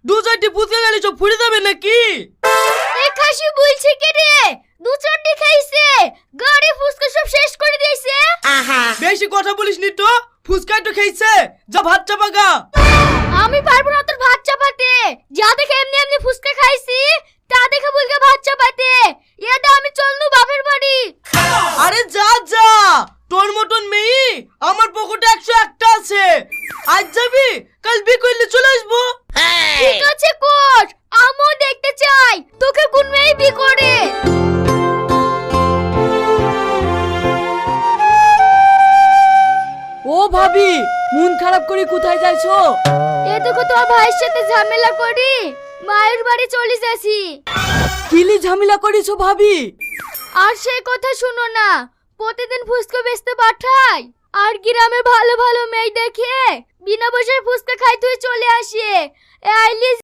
দু চারটি ফুচকা গেলে সব ফুরে যাবে নাকি? এ খাসি বলছে কি রে? দু চারটি খাইছে, গাড়ি ফুচকা সব শেষ করে দিয়েছে। বেশি কথা বলিস নি তো, ফুচকা একটু খেয়েছে, যা ভাত চাপা গা। আমি পারবো না তোর ভাত চাপাতে। যা দেখে এমনি এমনি ফুচকা খাইছি, তা দেখে বলকে ভাত চাপাতে। এটা আমি চলনু বাপের বাড়ি। আরে যা যা, তোর মতন মেয়ে আমার পকেটে 101টা আছে। আজ যাবি, কাল বিকেলে চলে আসবো। ঠিক আছে কর, আমিও দেখতে চাই তোকে কোন মেয়ে বি করে। ও ভাবি, মন খারাপ করে কোথায় যাইছো? এ দেখো তোর ভাইয়ের সাথে ঝামেলা করি মায়ের বাড়ি চলে যাচ্ছি। কিলি ঝামেলা করেছো ভাবি? আর সেই কথা শুনো না, প্রতিদিন ফুচকা বেচতে পাঠাই, আর গ্রামে ভালো ভালো মেয়ে দেখে বিনা পয়সায় ফুচকা খাই তুই চলে আসে। আইলি